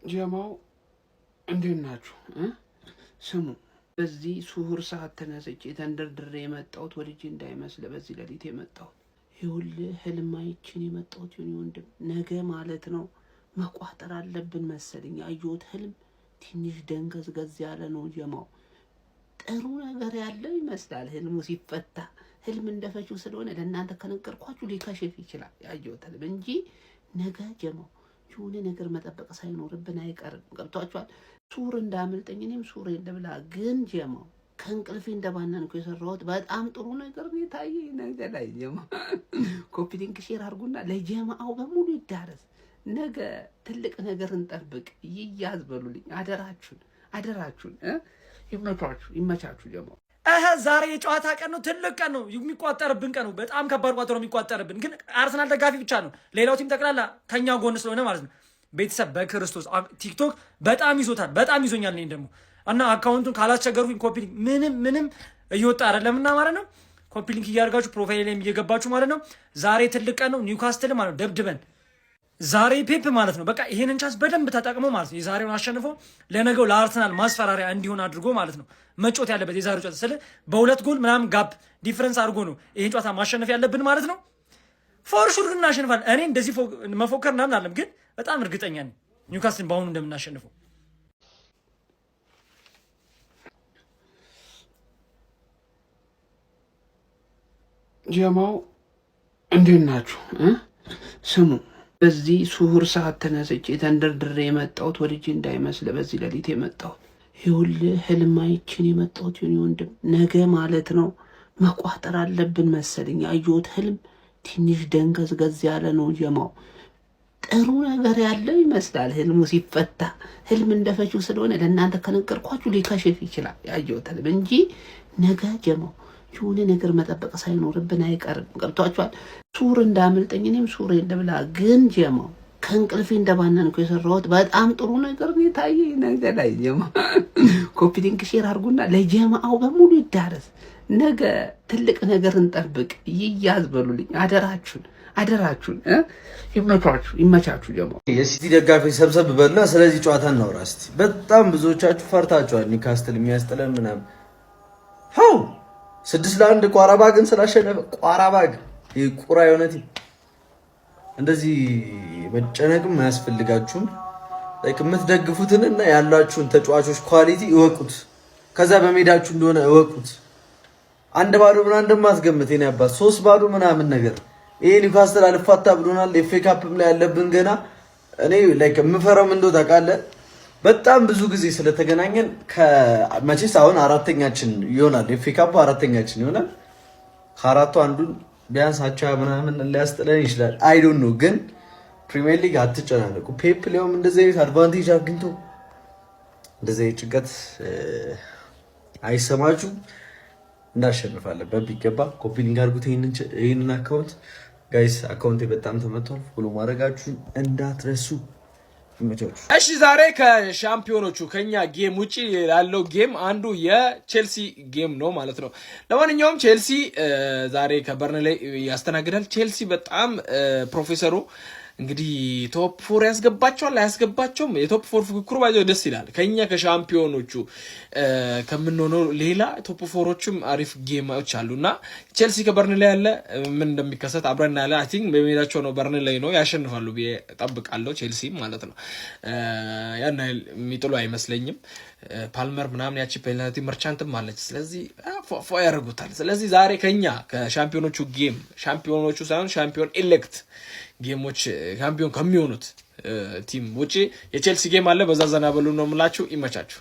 ጀማው እንዴት ናችሁ? ስሙ በዚህ ሱሁር ሰዓት ተነስቼ ተንደርድሬ የመጣሁት ወልጄ እንዳይመስል በዚህ ሌሊት የመጣሁት ይኸውልህ ህልም አይቼን የመጣሁት የኔ ወንድም ነገ ማለት ነው መቋጠር አለብን መሰለኝ። ያየሁት ህልም ትንሽ ደንገዝገዝ ያለ ነው ጀማው። ጥሩ ነገር ያለው ይመስላል ህልሙ ሲፈታ። ህልም እንደፈችው ስለሆነ ለእናንተ ከነገርኳችሁ ሊከሽፍ ይችላል ያየሁት ህልም እንጂ ነገ ጀማው የሆነ ነገር መጠበቅ ሳይኖርብን አይቀርም። ገብቷችኋል? ሱር እንዳመልጠኝ እኔም ሱር እንደብላ ግን ጀማው ከእንቅልፌ እንደባነንኩ የሰራሁት በጣም ጥሩ ነገር ነው የታየኝ ነገር ላይ ጀማ። ኮፒ ሊንክ ሼር አድርጉና ለጀማው በሙሉ ይዳረስ። ነገ ትልቅ ነገር እንጠብቅ። ይያዝ በሉልኝ አደራችሁን። ይመቻችሁ ጀማው። ዛሬ የጨዋታ ቀን ነው፣ ትልቅ ቀን ነው፣ የሚቋጠርብን ቀን ነው። በጣም ከባድ ቋጠሮ ነው የሚቋጠርብን። ግን አርሰናል ደጋፊ ብቻ ነው፣ ሌላው ቲም ጠቅላላ ከኛ ጎን ስለሆነ ማለት ነው። ቤተሰብ በክርስቶስ ቲክቶክ በጣም ይዞታል፣ በጣም ይዞኛል። እኔ ደግሞ እና አካውንቱን ካላስቸገርኩኝ ኮፒ ሊንክ ምንም እየወጣ አይደለምና ማለት ነው። ኮፒ ሊንክ እያደርጋችሁ ፕሮፋይል ላይም እየገባችሁ ማለት ነው። ዛሬ ትልቅ ቀን ነው። ኒውካስትል ማለት ነው ደብድበን ዛሬ ፔፕ ማለት ነው በቃ ይሄንን ቻንስ በደንብ ተጠቅሞ ማለት ነው የዛሬውን አሸንፎ ለነገው ለአርሰናል ማስፈራሪያ እንዲሆን አድርጎ ማለት ነው መጮት ያለበት የዛሬው ጨዋታ ስለ በሁለት ጎል ምናምን ጋፕ ዲፈረንስ አድርጎ ነው ይሄን ጨዋታ ማሸነፍ ያለብን ማለት ነው። ፎር ሹር እናሸንፋለን። እኔ እንደዚህ መፎከር ምናምን አለም፣ ግን በጣም እርግጠኛ ነኝ ኒውካስትልን በአሁኑ እንደምናሸንፈው። ጀማው እንዴት ናችሁ? ስሙ በዚህ ሱሁር ሰዓት ተነስቼ ተንደርድሬ የመጣሁት ወልጄ እንዳይመስል በዚህ ሌሊት የመጣሁት ይኸውልህ ህልም አይቼን የመጣሁት የኔ ወንድም ነገ ማለት ነው መቋጠር አለብን መሰለኝ። ያየሁት ህልም ትንሽ ደንገዝገዝ ያለ ነው ጀማው። ጥሩ ነገር ያለው ይመስላል ህልሙ ሲፈታ። ህልም እንደፈችው ስለሆነ ለእናንተ ከነገርኳችሁ ሊከሽፍ ይችላል ያየሁት ህልም እንጂ ነገ ጀማው የሆነ ነገር መጠበቅ ሳይኖርብን አይቀርም። ገብቷችኋል? ሱር እንዳመልጠኝ እኔም ሱር እንደብላ ግን ጀማው ከእንቅልፌ እንደባነንኩ የሰራሁት በጣም ጥሩ ነገር ነው የታየኝ ነገር ላይ ጀማ። ኮፒ ሊንክ ሼር አድርጉና ለጀማው በሙሉ ይዳረስ። ነገ ትልቅ ነገር እንጠብቅ። ይያዝ በሉልኝ አደራችሁን። ይመቻችሁ ጀማው። የሲቲ ደጋፊ ሰብሰብ በልና ስለዚህ ጨዋታ እናውራ እስቲ። በጣም ብዙዎቻችሁ ፈርታችኋል ኒውካስትል የሚያስጥለን ምናምን። ሀው 6-1 ቋራባግን ስላሸነፈ ቋራባግ የቁራ የሆነቲ እንደዚህ መጨነቅም አያስፈልጋችሁም። የምትደግፉትን እና ያላችሁን ተጫዋቾች ኳሊቲ እወቁት። ከዛ በሜዳችሁ እንደሆነ እወቁት። 1-0 ምናምን እንደማትገምት የኔ አባት 3-0 ምናምን ነገር ይሄ ኒውካስትል አልፋታ ብሎናል። ኤፍ ኤ ካፕም ላይ ያለብን ገና እኔ የምፈራው ምን እንደው ታውቃለህ? በጣም ብዙ ጊዜ ስለተገናኘን ከመቼስ አሁን አራተኛችን ይሆናል። ኤፍ ኤ ካፕ አራተኛችን ይሆናል። ከአራቱ አንዱን ቢያንስ አቻ ምናምን ሊያስጥለን ይችላል። አይ ዶንት ኖ። ግን ፕሪሚየር ሊግ አትጨናነቁ። ፔፕ ሊዮም እንደዚህ አይነት አድቫንቴጅ አግኝቶ እንደዚህ አይነት ጭንቀት አይሰማችሁ። እናሸንፋለን በሚገባ። ኮፒ ሊንክ አድርጉት ይሄንን አካውንት ጋይስ። አካውንቴ በጣም ተመቷል። ፎሎ ማድረጋችሁን እንዳትረሱ። እሺ ዛሬ ከሻምፒዮኖቹ ከኛ ጌም ውጪ ያለው ጌም አንዱ የቼልሲ ጌም ነው ማለት ነው። ለማንኛውም ቼልሲ ዛሬ ከበርንሌይ ያስተናግዳል። ቼልሲ በጣም ፕሮፌሰሩ እንግዲህ ቶፕ 4 ያስገባቸዋል አያስገባቸውም። የቶፕ 4 ፍክክሩ ባይዘው ደስ ይላል። ከኛ ከሻምፒዮኖቹ ከምንሆነው ሌላ ቶፕ 4ዎችም አሪፍ ጌሞች አሉና ቼልሲ ከበርንሌይ ያለ ምን እንደሚከሰት አብረን ያለ አይ ቲንክ በሜዳቸው ነው በርንሌይ ነው ያሸንፋሉ ብዬ እጠብቃለሁ። ቼልሲ ማለት ነው ያን የሚጥሉ አይመስለኝም። ፓልመር ምናምን ያቺ ፔናልቲ መርቻንትም አለች። ስለዚህ ፎ ያደርጉታል። ስለዚህ ዛሬ ከኛ ከሻምፒዮኖቹ ጌም ሻምፒዮኖቹ ሳይሆን ሻምፒዮን ኤሌክት ጌሞች ሻምፒዮን ከሚሆኑት ቲም ውጪ የቼልሲ ጌም አለ። በዛ ዘና በሉ ነው የምላችሁ። ይመቻችሁ።